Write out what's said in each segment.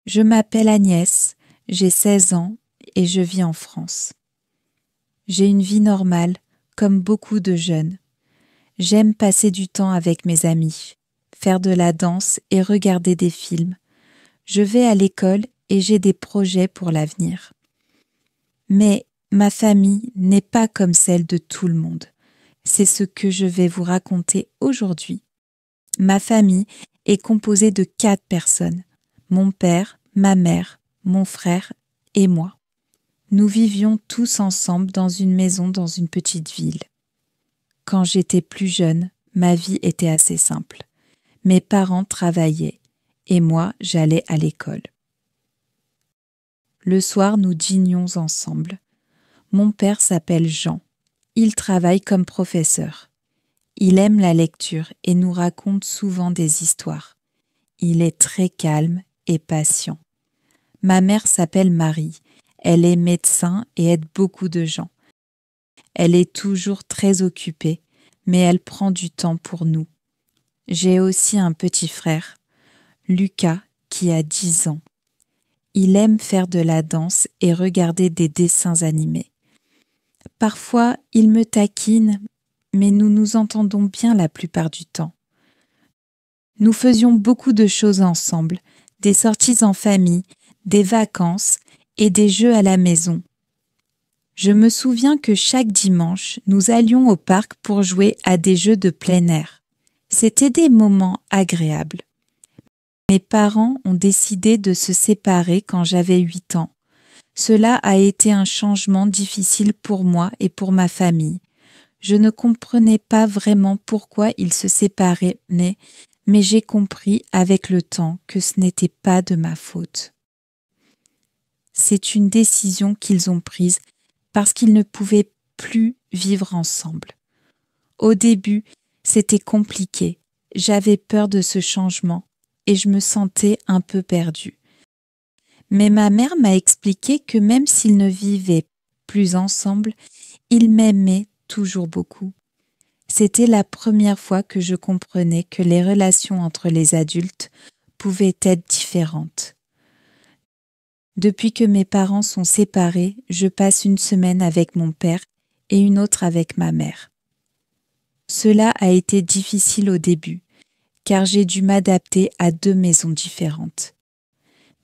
Je m'appelle Agnès, j'ai 16 ans et je vis en France. J'ai une vie normale, comme beaucoup de jeunes. J'aime passer du temps avec mes amis, faire de la danse et regarder des films. Je vais à l'école et j'ai des projets pour l'avenir. Mais ma famille n'est pas comme celle de tout le monde. C'est ce que je vais vous raconter aujourd'hui. Ma famille est composée de 4 personnes. Mon père, ma mère, mon frère et moi. Nous vivions tous ensemble dans une maison dans une petite ville. Quand j'étais plus jeune, ma vie était assez simple. Mes parents travaillaient et moi, j'allais à l'école. Le soir, nous dînions ensemble. Mon père s'appelle Jean. Il travaille comme professeur. Il aime la lecture et nous raconte souvent des histoires. Il est très calme et patient. Ma mère s'appelle Marie. Elle est médecin et aide beaucoup de gens. Elle est toujours très occupée, mais elle prend du temps pour nous. J'ai aussi un petit frère, Lucas, qui a 10 ans. Il aime faire de la danse et regarder des dessins animés. Parfois, il me taquine, mais nous nous entendons bien la plupart du temps. Nous faisions beaucoup de choses ensemble, des sorties en famille, des vacances et des jeux à la maison. Je me souviens que chaque dimanche, nous allions au parc pour jouer à des jeux de plein air. C'étaient des moments agréables. Mes parents ont décidé de se séparer quand j'avais 8 ans. Cela a été un changement difficile pour moi et pour ma famille. Je ne comprenais pas vraiment pourquoi ils se séparaient, mais j'ai compris avec le temps que ce n'était pas de ma faute. C'est une décision qu'ils ont prise parce qu'ils ne pouvaient plus vivre ensemble. Au début, c'était compliqué. J'avais peur de ce changement et je me sentais un peu perdue. Mais ma mère m'a expliqué que même s'ils ne vivaient plus ensemble, ils m'aimaient toujours beaucoup. C'était la première fois que je comprenais que les relations entre les adultes pouvaient être différentes. Depuis que mes parents sont séparés, je passe une semaine avec mon père et une autre avec ma mère. Cela a été difficile au début, car j'ai dû m'adapter à 2 maisons différentes.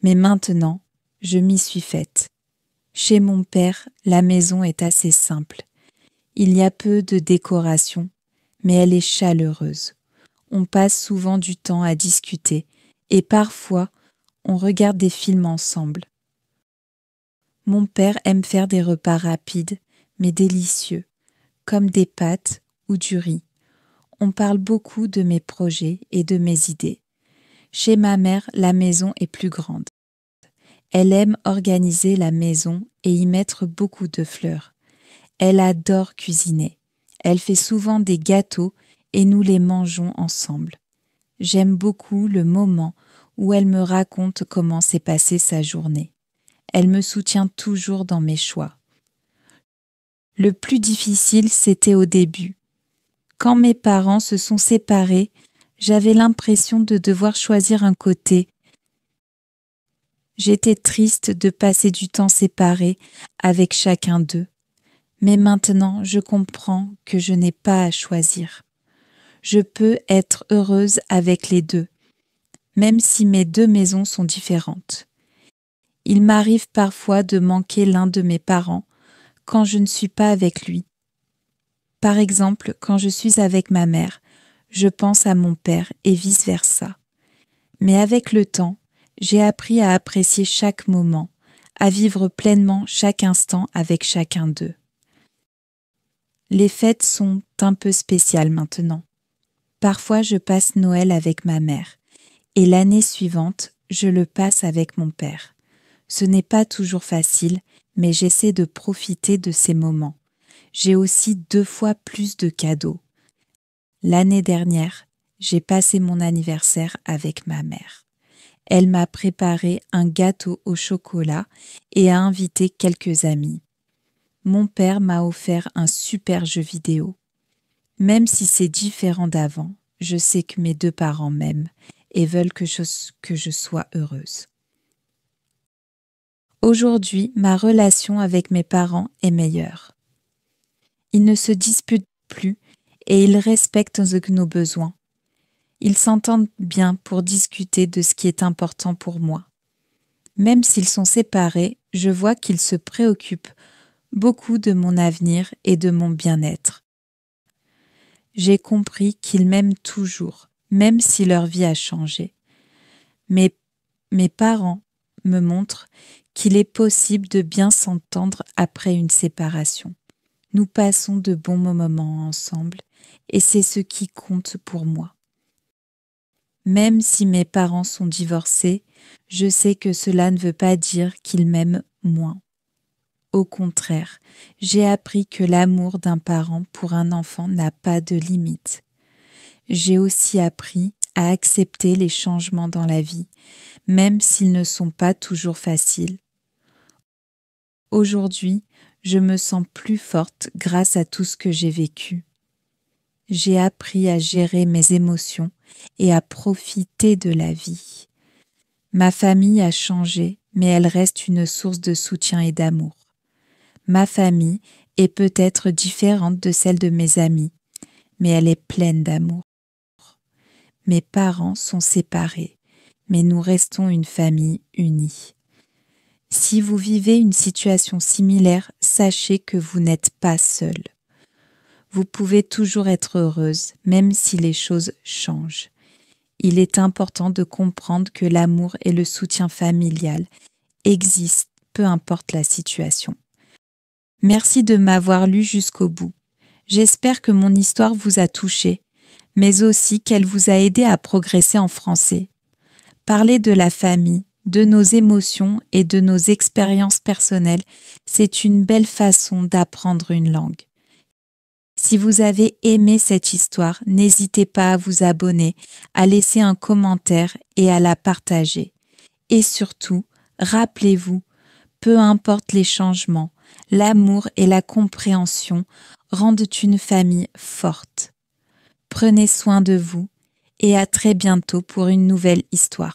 Mais maintenant, je m'y suis faite. Chez mon père, la maison est assez simple. Il y a peu de décoration, mais elle est chaleureuse. On passe souvent du temps à discuter et parfois on regarde des films ensemble. Mon père aime faire des repas rapides, mais délicieux, comme des pâtes ou du riz. On parle beaucoup de mes projets et de mes idées. Chez ma mère, la maison est plus grande. Elle aime organiser la maison et y mettre beaucoup de fleurs. Elle adore cuisiner. Elle fait souvent des gâteaux et nous les mangeons ensemble. J'aime beaucoup le moment où elle me raconte comment s'est passée sa journée. Elle me soutient toujours dans mes choix. Le plus difficile, c'était au début. Quand mes parents se sont séparés, j'avais l'impression de devoir choisir un côté. J'étais triste de passer du temps séparé avec chacun d'eux. Mais maintenant, je comprends que je n'ai pas à choisir. Je peux être heureuse avec les deux, même si mes 2 maisons sont différentes. Il m'arrive parfois de manquer l'un de mes parents quand je ne suis pas avec lui. Par exemple, quand je suis avec ma mère, je pense à mon père et vice-versa. Mais avec le temps, j'ai appris à apprécier chaque moment, à vivre pleinement chaque instant avec chacun d'eux. Les fêtes sont un peu spéciales maintenant. Parfois, je passe Noël avec ma mère et l'année suivante, je le passe avec mon père. Ce n'est pas toujours facile, mais j'essaie de profiter de ces moments. J'ai aussi 2 fois plus de cadeaux. L'année dernière, j'ai passé mon anniversaire avec ma mère. Elle m'a préparé un gâteau au chocolat et a invité quelques amis. Mon père m'a offert un super jeu vidéo. Même si c'est différent d'avant, je sais que mes 2 parents m'aiment et veulent que je sois heureuse. Aujourd'hui, ma relation avec mes parents est meilleure. Ils ne se disputent plus et ils respectent nos besoins. Ils s'entendent bien pour discuter de ce qui est important pour moi. Même s'ils sont séparés, je vois qu'ils se préoccupent beaucoup de mon avenir et de mon bien-être. J'ai compris qu'ils m'aiment toujours, même si leur vie a changé. Mais mes parents me montrent qu'il est possible de bien s'entendre après une séparation. Nous passons de bons moments ensemble et c'est ce qui compte pour moi. Même si mes parents sont divorcés, je sais que cela ne veut pas dire qu'ils m'aiment moins. Au contraire, j'ai appris que l'amour d'un parent pour un enfant n'a pas de limite. J'ai aussi appris à accepter les changements dans la vie, même s'ils ne sont pas toujours faciles. Aujourd'hui, je me sens plus forte grâce à tout ce que j'ai vécu. J'ai appris à gérer mes émotions et à profiter de la vie. Ma famille a changé, mais elle reste une source de soutien et d'amour. Ma famille est peut-être différente de celle de mes amis, mais elle est pleine d'amour. Mes parents sont séparés, mais nous restons une famille unie. Si vous vivez une situation similaire, sachez que vous n'êtes pas seul. Vous pouvez toujours être heureuse, même si les choses changent. Il est important de comprendre que l'amour et le soutien familial existent, peu importe la situation. Merci de m'avoir lu jusqu'au bout. J'espère que mon histoire vous a touché, mais aussi qu'elle vous a aidé à progresser en français. Parler de la famille, de nos émotions et de nos expériences personnelles, c'est une belle façon d'apprendre une langue. Si vous avez aimé cette histoire, n'hésitez pas à vous abonner, à laisser un commentaire et à la partager. Et surtout, rappelez-vous, peu importe les changements, l'amour et la compréhension rendent une famille forte. Prenez soin de vous et à très bientôt pour une nouvelle histoire.